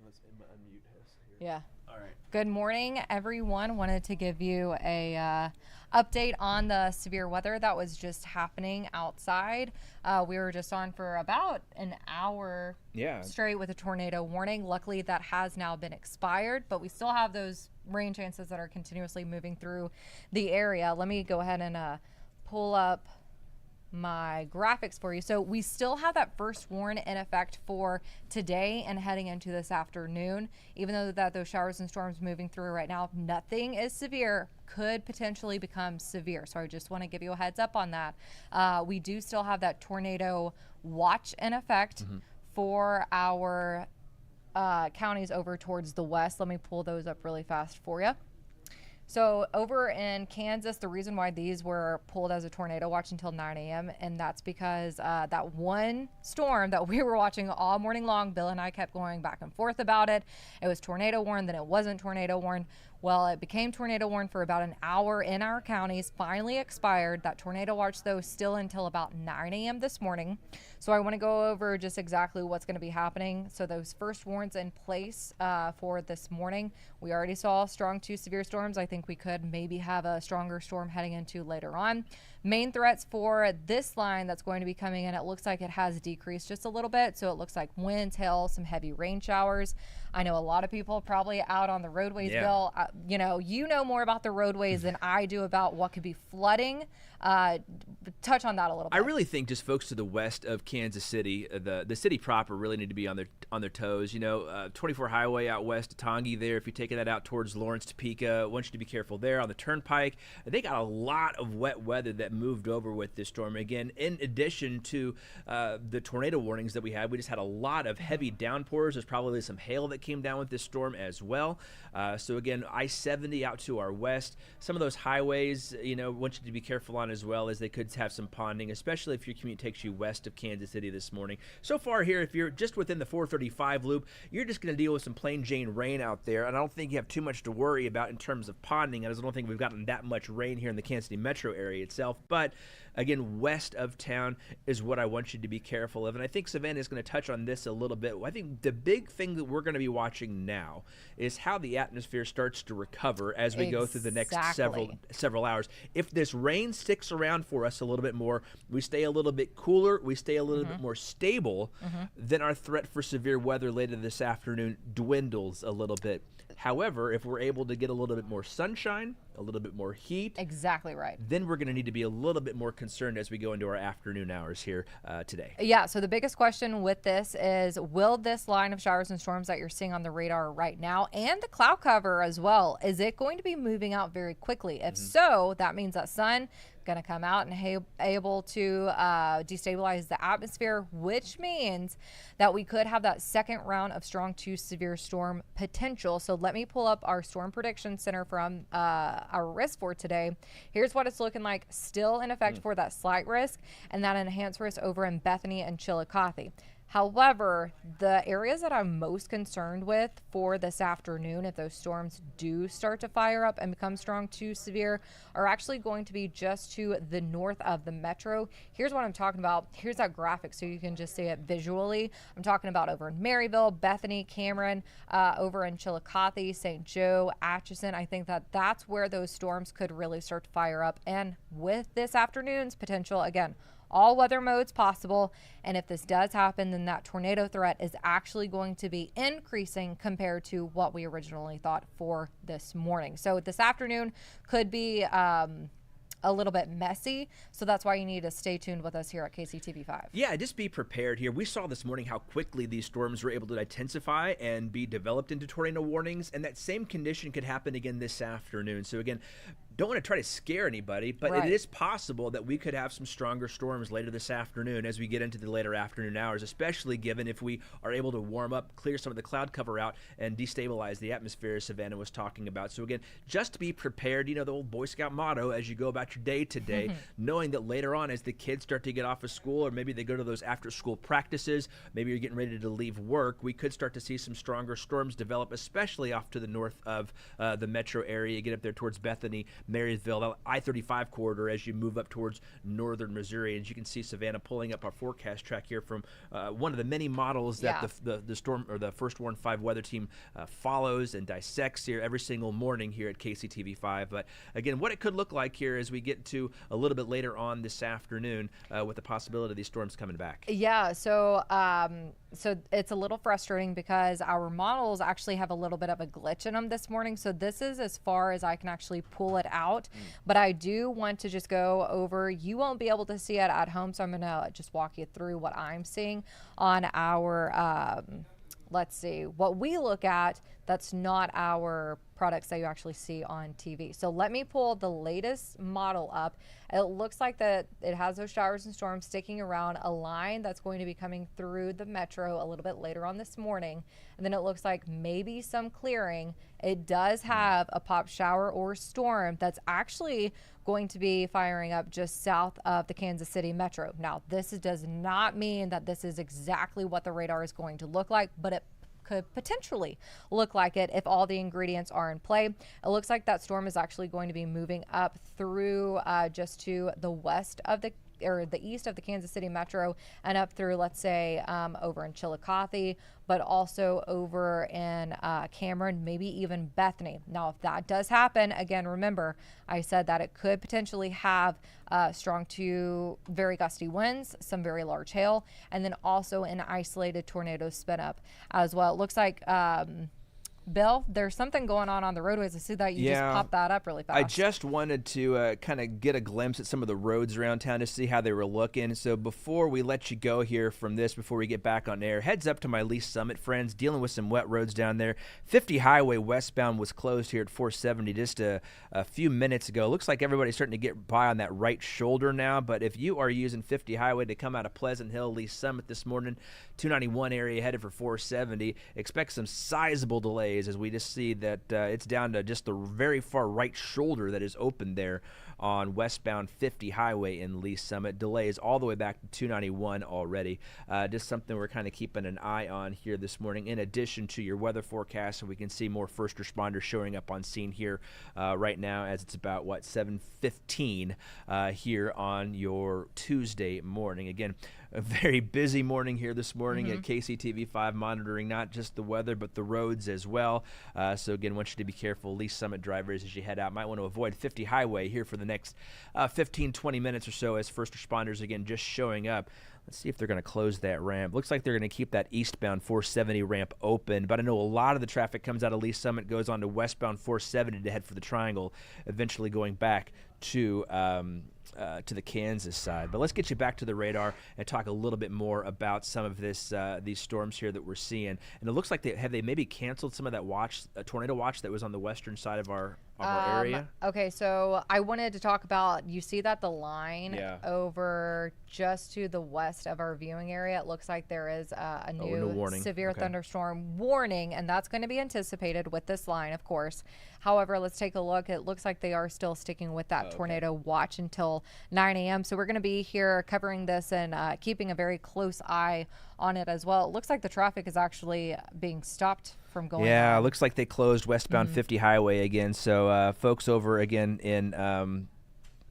let's unmute his here. Yeah. All right. Good morning, everyone. Wanted to give you a update on the severe weather that was just happening outside. We were just on for about an hour straight with a tornado warning. Luckily, that has now been expired, but we still have those rain chances that are continuously moving through the area. Let me go ahead and pull up my graphics for you. So we still have that first warn in effect for today and heading into this afternoon. Even though that those showers and storms moving through right now, nothing is severe, could potentially become severe. So I just want to give you a heads up on that. We do still have that tornado watch in effect for our counties over towards the west. Let me pull those up really fast for you. So over in Kansas, the reason why these were pulled as a tornado watch until 9 a.m. and that's because that one storm that we were watching all morning long, Bill and I kept going back and forth about it. It was tornado warn, then it wasn't tornado warn. Well, it became tornado warn for about an hour in our counties, finally expired. That tornado watch, though, still until about 9 a.m. this morning. So I want to go over just exactly what's going to be happening. So those first warns in place for this morning. We already saw strong to severe storms. I think we could maybe have a stronger storm heading into later on. Main threats for this line that's going to be coming in, it looks like it has decreased just a little bit. So it looks like winds, hail, some heavy rain showers. I know a lot of people probably out on the roadways, Bill. You know more about the roadways than I do about what could be flooding. Touch on that a little bit. I really think just folks to the west of Kansas City, the city proper, really need to be on their toes. 24 highway out west to Tongi there. If you're taking that out towards Lawrence, Topeka, I want you to be careful there. On the turnpike, they got a lot of wet weather that moved over with this storm. Again, in addition to the tornado warnings that we had, we just had a lot of heavy downpours. There's probably some hail that came down with this storm as well. So again, I-70 out to our west. Some of those highways, want you to be careful on as well, as they could have some ponding, especially if your commute takes you west of Kansas City this morning. So far here, if you're just within the 435 loop, you're just going to deal with some plain Jane rain out there, and I don't think you have too much to worry about in terms of ponding. I don't think we've gotten that much rain here in the Kansas City metro area itself, but again, west of town is what I want you to be careful of, and I think Savannah is going to touch on this a little bit. I think the big thing that we're going to be watching now is how the atmosphere starts to recover as we go through the next several hours. If this rain sticks around for us a little bit more, we stay a little bit cooler, we stay a little bit more stable, then our threat for severe weather later this afternoon dwindles a little bit. However, if we're able to get a little bit more sunshine, a little bit more heat, exactly right, then we're going to need to be a little bit more concerned as we go into our afternoon hours here today. Yeah, so the biggest question with this is, will this line of showers and storms that you're seeing on the radar right now, and the cloud cover as well, is it going to be moving out very quickly? If so, that means that sun going to come out and able to destabilize the atmosphere, which means that we could have that second round of strong to severe storm potential. So let me pull up our storm prediction center from our risk for today. Here's what it's looking like, still in effect for that slight risk and that enhanced risk over in Bethany and Chillicothe. However, the areas that I'm most concerned with for this afternoon, if those storms do start to fire up and become strong to severe, are actually going to be just to the north of the metro. Here's what I'm talking about. Here's that graphic so you can just see it visually. I'm talking about over in Maryville, Bethany, Cameron, over in Chillicothe, St. Joe, Atchison. I think that that's where those storms could really start to fire up. And with this afternoon's potential, again, all weather modes possible, and if this does happen, then that tornado threat is actually going to be increasing compared to what we originally thought for this morning. So this afternoon could be a little bit messy, so that's why you need to stay tuned with us here at KCTV 5. Yeah, just be prepared here. We saw this morning how quickly these storms were able to intensify and be developed into tornado warnings, and that same condition could happen again this afternoon. So again, don't want to try to scare anybody, but it is possible that we could have some stronger storms later this afternoon as we get into the later afternoon hours, especially given if we are able to warm up, clear some of the cloud cover out, and destabilize the atmosphere, as Savannah was talking about. So again, just be prepared. The old Boy Scout motto as you go about your day today, knowing that later on as the kids start to get off of school, or maybe they go to those after-school practices, maybe you're getting ready to leave work, we could start to see some stronger storms develop, especially off to the north of the metro area. Get up there towards Bethany, Marysville, the I-35 corridor as you move up towards northern Missouri. As you can see, Savannah pulling up our forecast track here from one of the many models that the storm or the First Warn 5 weather team follows and dissects here every single morning here at KCTV 5. But again, what it could look like here as we get to a little bit later on this afternoon with the possibility of these storms coming back. Yeah, so it's a little frustrating because our models actually have a little bit of a glitch in them this morning. So this is as far as I can actually pull it out. But I do want to just go over, you won't be able to see it at home, so I'm going to just walk you through what I'm seeing on our let's see, what we look at that's not our products that you actually see on TV. So let me pull the latest model up. It looks like that it has those showers and storms sticking around, a line that's going to be coming through the metro a little bit later on this morning. And then it looks like maybe some clearing. It does have a pop shower or storm that's actually going to be firing up just south of the Kansas City metro. Now, this does not mean that this is exactly what the radar is going to look like, but it could potentially look like it if all the ingredients are in play. It looks like that storm is actually going to be moving up through just to the west of the east of the Kansas City metro and up through, let's say, over in Chillicothe, but also over in Cameron, maybe even Bethany. Now, if that does happen, again, remember, I said that it could potentially have strong to very gusty winds, some very large hail, and then also an isolated tornado spin up as well. It looks like Bill, there's something going on the roadways. I see that you just popped that up really fast. I just wanted to kind of get a glimpse at some of the roads around town to see how they were looking. So before we let you go here from this, before we get back on air, heads up to my Lee Summit friends, dealing with some wet roads down there. 50 Highway westbound was closed here at 470 just a few minutes ago. Looks like everybody's starting to get by on that right shoulder now, but if you are using 50 Highway to come out of Pleasant Hill, Lee Summit this morning, 291 area headed for 470, expect some sizable delays as we just see that it's down to just the very far right shoulder that is open there on westbound 50 Highway in Lee Summit. Delays all the way back to 291 already. Just something we're kind of keeping an eye on here this morning, in addition to your weather forecast, so we can see more first responders showing up on scene here right now as it's about, 7:15 here on your Tuesday morning. Again, a very busy morning here this morning at KCTV 5, monitoring not just the weather but the roads as well. So again, want you to be careful, Lee Summit drivers, as you head out. Might want to avoid 50 Highway here for the next 15-20 minutes or so as first responders again just showing up. Let's see if they're going to close that ramp. Looks like they're going to keep that eastbound 470 ramp open, but I know a lot of the traffic comes out of Lee Summit, goes on to westbound 470 to head for the Triangle, eventually going back to the Kansas side. But let's get you back to the radar and talk a little bit more about some of this these storms here that we're seeing. And it looks like they maybe canceled some of that tornado watch that was on the western side of our area. Okay, so I wanted to talk about, you see that the line over just to the west of our viewing area, it looks like there is a new severe thunderstorm warning, and that's going to be anticipated with this line, of course. However, let's take a look. It looks like they are still sticking with that tornado watch until 9 a.m. So we're going to be here covering this and keeping a very close eye on it as well. It looks like the traffic is actually being stopped from going on. Yeah, it looks like they closed westbound 50 Highway again. So folks over again in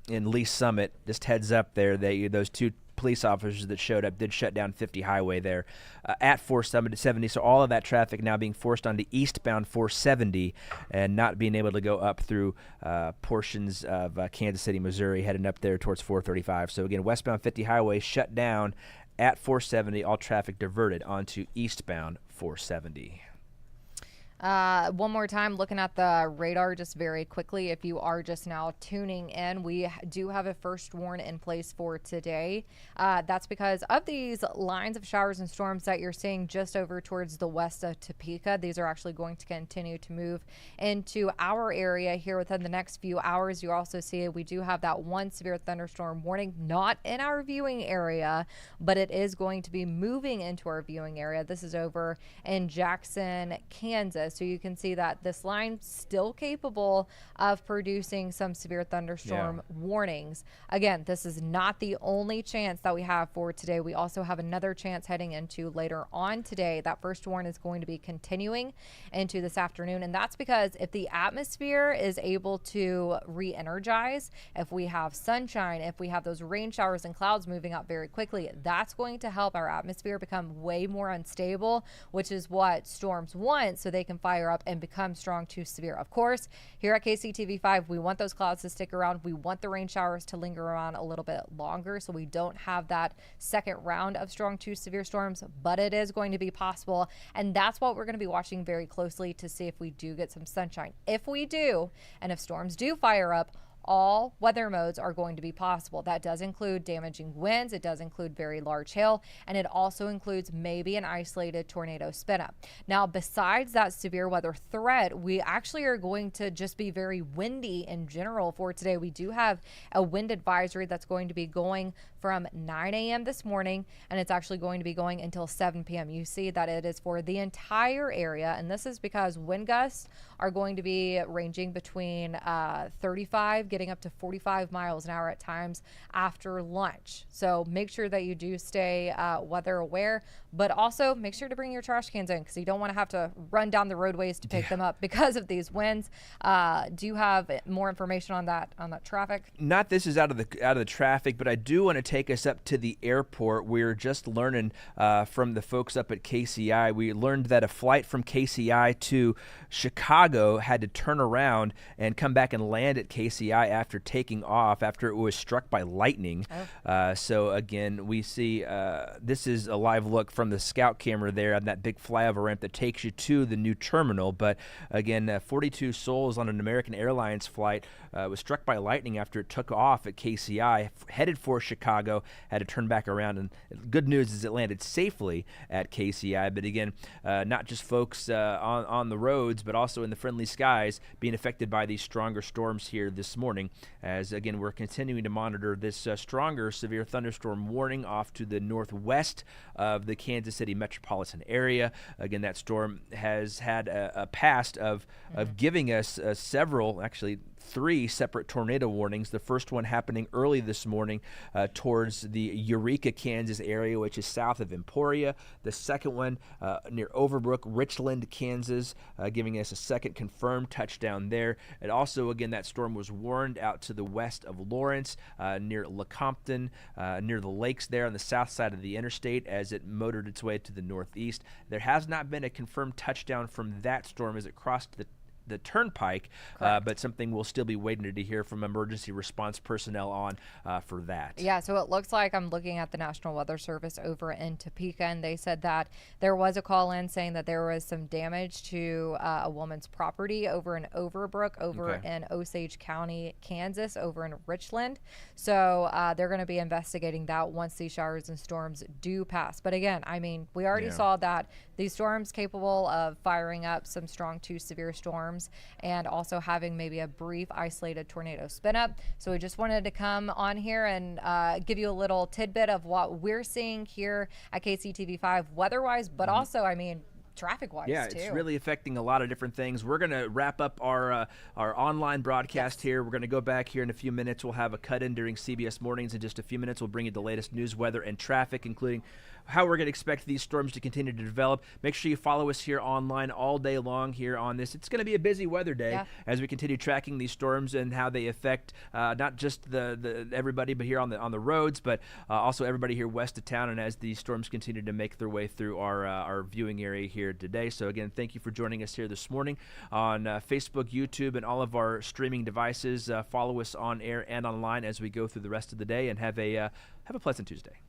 Lee Summit, just heads up there, those two police officers that showed up did shut down 50 Highway there at 470. So all of that traffic now being forced onto eastbound 470 and not being able to go up through portions of Kansas City, Missouri, heading up there towards 435. So again, westbound 50 Highway shut down at 470. All traffic diverted onto eastbound 470. One more time, looking at the radar just very quickly. If you are just now tuning in, we do have a first warn in place for today. That's because of these lines of showers and storms that you're seeing just over towards the west of Topeka. These are actually going to continue to move into our area here within the next few hours. You also see we do have that one severe thunderstorm warning, not in our viewing area, but it is going to be moving into our viewing area. This is over in Jackson, Kansas. areas. So you can see that this line still capable of producing some severe thunderstorm warnings. Again, this is not the only chance that we have for today. We also have another chance heading into later on today. That first warn is going to be continuing into this afternoon, and that's because if the atmosphere is able to re-energize, if we have sunshine, if we have those rain showers and clouds moving up very quickly, that's going to help our atmosphere become way more unstable, which is what storms want, so they can fire up and become strong to severe. Of course, here at KCTV5, we want those clouds to stick around. We want the rain showers to linger around a little bit longer, so we don't have that second round of strong to severe storms, but it is going to be possible, and that's what we're going to be watching very closely to see if we do get some sunshine. If we do, and if storms do fire up, all weather modes are going to be possible. That does include damaging winds, it does include very large hail, and it also includes maybe an isolated tornado spin up. Now, besides that severe weather threat, we actually are going to just be very windy in general for today. We do have a wind advisory that's going to be going from 9 a.m. this morning, and it's actually going to be going until 7 p.m. You see that it is for the entire area, and this is because wind gusts are going to be ranging between 35 getting up to 45 miles an hour at times after lunch. So make sure that you do stay weather aware, but also make sure to bring your trash cans in, because you don't want to have to run down the roadways to pick them up because of these winds. Do you have more information on that traffic? Not this is out of the traffic, but I do want to take us up to the airport. We're just learning from the folks up at KCI. We learned that a flight from KCI to Chicago had to turn around and come back and land at KCI after taking off, after it was struck by lightning. So again, we see this is a live look from the scout camera there on that big flyover ramp that takes you to the new terminal. But again, 42 souls on an American Airlines flight was struck by lightning after it took off at KCI, headed for Chicago, had to turn back around. And good news is it landed safely at KCI. But again, not just folks on the roads, but also in the friendly skies being affected by these stronger storms here this morning, as again we're continuing to monitor this stronger severe thunderstorm warning off to the northwest of the Kansas City metropolitan area. Again, that storm has had a past of giving us several, actually 3 separate tornado warnings. The first one happening early this morning towards the Eureka, Kansas area, which is south of Emporia. The second one near Overbrook, Richland, Kansas, giving us a second confirmed touchdown there. And also, again, that storm was warned out to the west of Lawrence, near Lecompton, near the lakes there on the south side of the interstate as it motored its way to the northeast. There has not been a confirmed touchdown from that storm as it crossed the turnpike, but something we'll still be waiting to hear from emergency response personnel on for that. Yeah, so it looks like I'm looking at the National Weather Service over in Topeka, and they said that there was a call in saying that there was some damage to a woman's property over in Overbrook, in Osage County, Kansas, over in Richland. So they're going to be investigating that once these showers and storms do pass. But again, I mean, we already saw that these storms capable of firing up some strong to severe storms and also having maybe a brief isolated tornado spin up. So we just wanted to come on here and give you a little tidbit of what we're seeing here at KCTV5 weather-wise, but also, I mean, traffic-wise, too. It's really affecting a lot of different things. We're going to wrap up our online broadcast here. We're going to go back here in a few minutes. We'll have a cut-in during CBS Mornings in just a few minutes. We'll bring you the latest news, weather, and traffic, including how we're going to expect these storms to continue to develop. Make sure you follow us here online all day long here on this. It's going to be a busy weather day as we continue tracking these storms and how they affect not just the everybody, but here on the roads, but also everybody here west of town, and as these storms continue to make their way through our viewing area here today. So again, thank you for joining us here this morning on Facebook, YouTube, and all of our streaming devices. Follow us on air and online as we go through the rest of the day, and have a pleasant Tuesday.